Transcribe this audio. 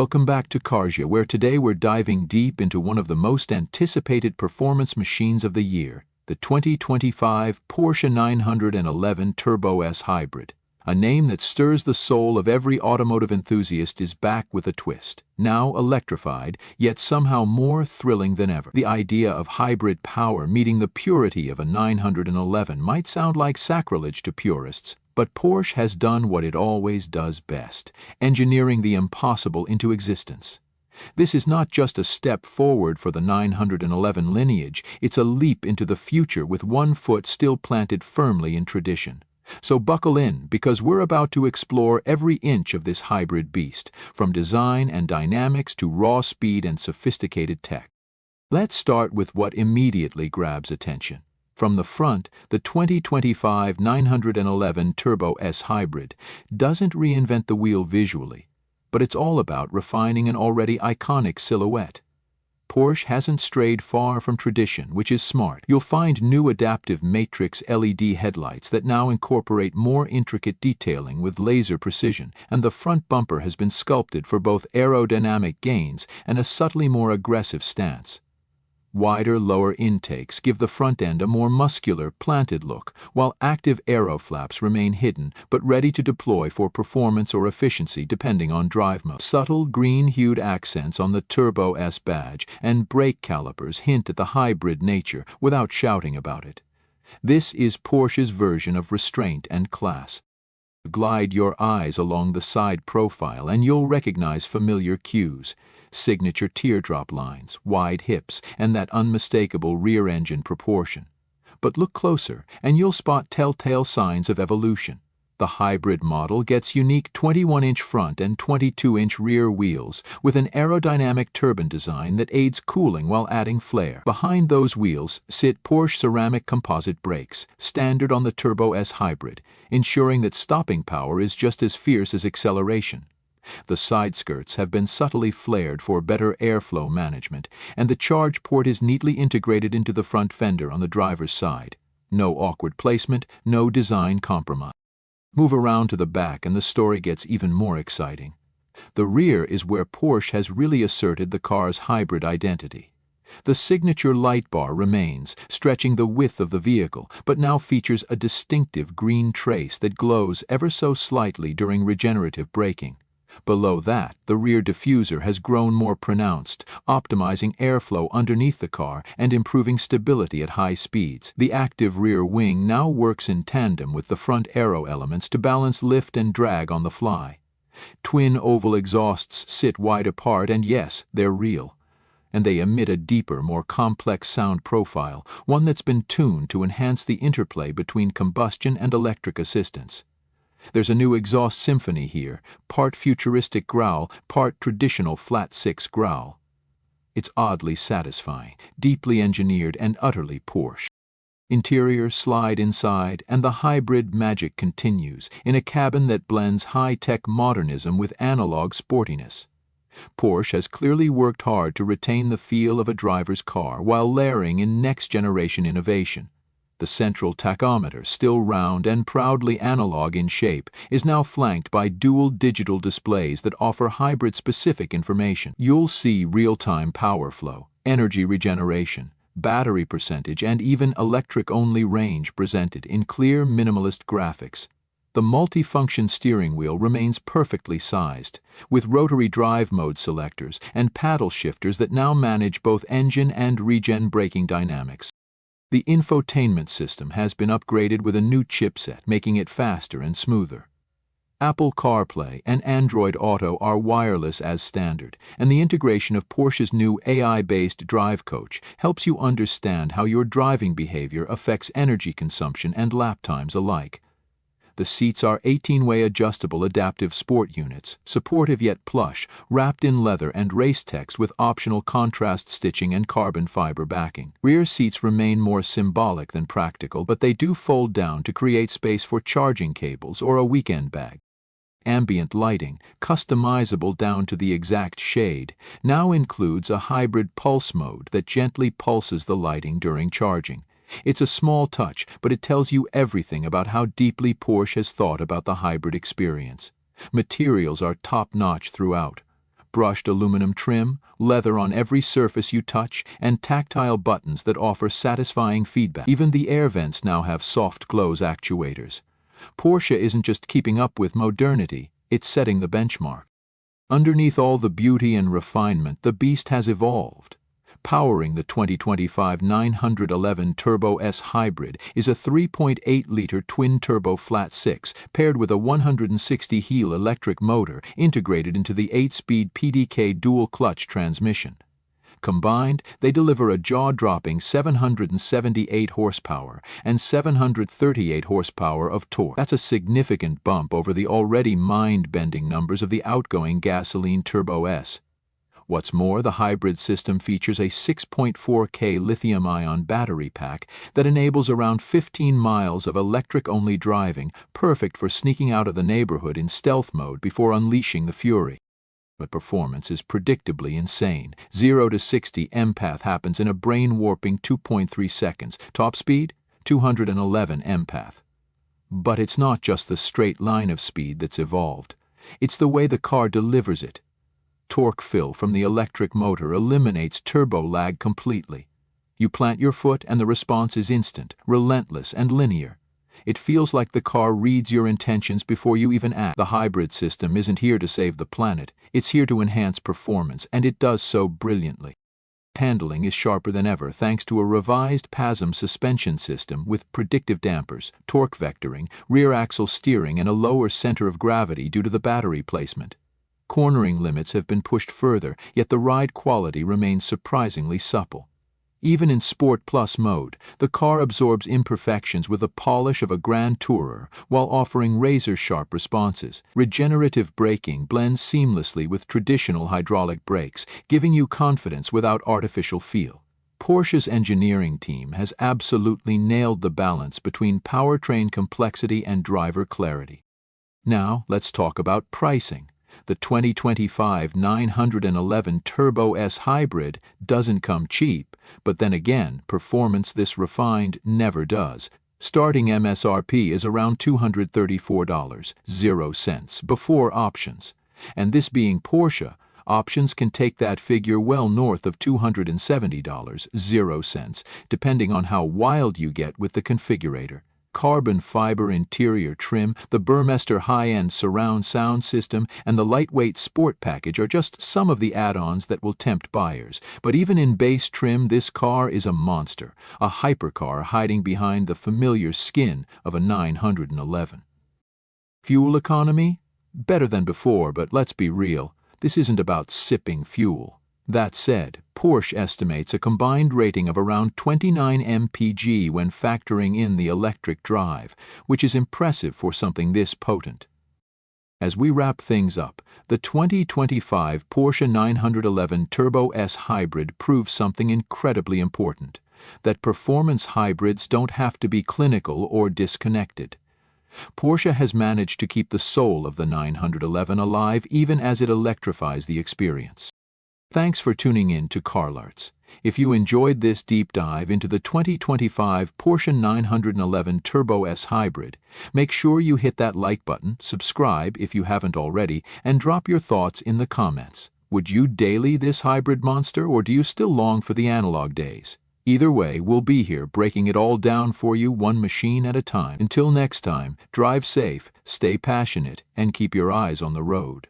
Welcome back to Carsia, where today we're diving deep into one of the most anticipated performance machines of the year, the 2025 Porsche 911 Turbo S Hybrid. A name that stirs the soul of every automotive enthusiast is back with a twist. Now electrified, yet somehow more thrilling than ever. The idea of hybrid power meeting the purity of a 911 might sound like sacrilege to purists, but Porsche has done what it always does best, engineering the impossible into existence. This is not just a step forward for the 911 lineage, it's a leap into the future with one foot still planted firmly in tradition. So buckle in, because we're about to explore every inch of this hybrid beast, from design and dynamics to raw speed and sophisticated tech. Let's start with what immediately grabs attention. From the front, the 2025 911 Turbo S Hybrid doesn't reinvent the wheel visually, but it's all about refining an already iconic silhouette. Porsche hasn't strayed far from tradition, which is smart. You'll find new adaptive matrix LED headlights that now incorporate more intricate detailing with laser precision, and the front bumper has been sculpted for both aerodynamic gains and a subtly more aggressive stance. Wider lower intakes give the front end a more muscular, planted look, while active aero flaps remain hidden but ready to deploy for performance or efficiency depending on drive mode. Subtle green-hued accents on the Turbo S badge and brake calipers hint at the hybrid nature without shouting about it. This is Porsche's version of restraint and class. Glide your eyes along the side profile and you'll recognize familiar cues. Signature teardrop lines, wide hips, and that unmistakable rear-engine proportion. But look closer, and you'll spot telltale signs of evolution. The hybrid model gets unique 21-inch front and 22-inch rear wheels, with an aerodynamic turbine design that aids cooling while adding flair. Behind those wheels sit Porsche ceramic composite brakes, standard on the Turbo S Hybrid, ensuring that stopping power is just as fierce as acceleration. The side skirts have been subtly flared for better airflow management, and the charge port is neatly integrated into the front fender on the driver's side. No awkward placement, no design compromise. Move around to the back and the story gets even more exciting. The rear is where Porsche has really asserted the car's hybrid identity. The signature light bar remains, stretching the width of the vehicle, but now features a distinctive green trace that glows ever so slightly during regenerative braking. Below that, the rear diffuser has grown more pronounced, optimizing airflow underneath the car and improving stability at high speeds. The active rear wing now works in tandem with the front aero elements to balance lift and drag on the fly. Twin oval exhausts sit wide apart, and yes, they're real. And they emit a deeper, more complex sound profile, one that's been tuned to enhance the interplay between combustion and electric assistance. There's a new exhaust symphony here, part futuristic growl, part traditional flat-six growl. It's oddly satisfying, deeply engineered, and utterly Porsche. Interior slide inside, and the hybrid magic continues, in a cabin that blends high-tech modernism with analog sportiness. Porsche has clearly worked hard to retain the feel of a driver's car while layering in next-generation innovation. The central tachometer, still round and proudly analog in shape, is now flanked by dual digital displays that offer hybrid-specific information. You'll see real-time power flow, energy regeneration, battery percentage, and even electric-only range presented in clear minimalist graphics. The multi-function steering wheel remains perfectly sized, with rotary drive mode selectors and paddle shifters that now manage both engine and regen braking dynamics. The infotainment system has been upgraded with a new chipset, making it faster and smoother. Apple CarPlay and Android Auto are wireless as standard, and the integration of Porsche's new AI-based drive coach helps you understand how your driving behavior affects energy consumption and lap times alike. The seats are 18-way adjustable adaptive sport units, supportive yet plush, wrapped in leather and race text with optional contrast stitching and carbon fiber backing. Rear seats remain more symbolic than practical, but they do fold down to create space for charging cables or a weekend bag. Ambient lighting, customizable down to the exact shade, now includes a hybrid pulse mode that gently pulses the lighting during charging. It's a small touch, but it tells you everything about how deeply Porsche has thought about the hybrid experience. Materials are top-notch throughout. brushed aluminum trim, leather on every surface you touch, and tactile buttons that offer satisfying feedback. Even the air vents now have soft close actuators. Porsche isn't just keeping up with modernity, it's setting the benchmark. Underneath all the beauty and refinement, the beast has evolved. Powering the 2025 911 Turbo S Hybrid is a 3.8-liter twin-turbo flat-six paired with a 160-heel electric motor integrated into the 8-speed PDK dual-clutch transmission. Combined, they deliver a jaw-dropping 778 horsepower and 738 horsepower of torque. That's a significant bump over the already mind-bending numbers of the outgoing gasoline Turbo S. What's more, the hybrid system features a 6.4K lithium-ion battery pack that enables around 15 miles of electric-only driving, perfect for sneaking out of the neighborhood in stealth mode before unleashing the fury. But performance is predictably insane. 0 to 60 mph happens in a brain-warping 2.3 seconds. Top speed? 211 mph. But it's not just the straight line of speed that's evolved. It's the way the car delivers it. Torque fill from the electric motor eliminates turbo lag completely. You plant your foot and the response is instant, relentless, and linear. It feels like the car reads your intentions before you even act. The hybrid system isn't here to save the planet, it's here to enhance performance, and it does so brilliantly. Handling is sharper than ever thanks to a revised PASM suspension system with predictive dampers, torque vectoring, rear axle steering, and a lower center of gravity due to the battery placement. Cornering limits have been pushed further, yet the ride quality remains surprisingly supple. Even in Sport Plus mode, the car absorbs imperfections with the polish of a Grand Tourer while offering razor-sharp responses. Regenerative braking blends seamlessly with traditional hydraulic brakes, giving you confidence without artificial feel. Porsche's engineering team has absolutely nailed the balance between powertrain complexity and driver clarity. Now, let's talk about pricing. The 2025 911 Turbo S Hybrid doesn't come cheap, but then again, performance this refined never does. Starting MSRP is around $234.00 before options. And this being Porsche, options can take that figure well north of $270.00, depending on how wild you get with the configurator. Carbon fiber interior trim, the Burmester high-end surround sound system, and the lightweight sport package are just some of the add-ons that will tempt buyers. But even in base trim, this car is a monster, a hypercar hiding behind the familiar skin of a 911. Fuel economy? Better than before, but let's be real, this isn't about sipping fuel. That said, Porsche estimates a combined rating of around 29 mpg when factoring in the electric drive, which is impressive for something this potent. As we wrap things up, the 2025 Porsche 911 Turbo S Hybrid proves something incredibly important, that performance hybrids don't have to be clinical or disconnected. Porsche has managed to keep the soul of the 911 alive even as it electrifies the experience. Thanks for tuning in to CarLarts. If you enjoyed this deep dive into the 2025 Porsche 911 Turbo S Hybrid, make sure you hit that like button, subscribe if you haven't already, and drop your thoughts in the comments. Would you daily this hybrid monster, or do you still long for the analog days? Either way, we'll be here breaking it all down for you one machine at a time. Until next time, drive safe, stay passionate, and keep your eyes on the road.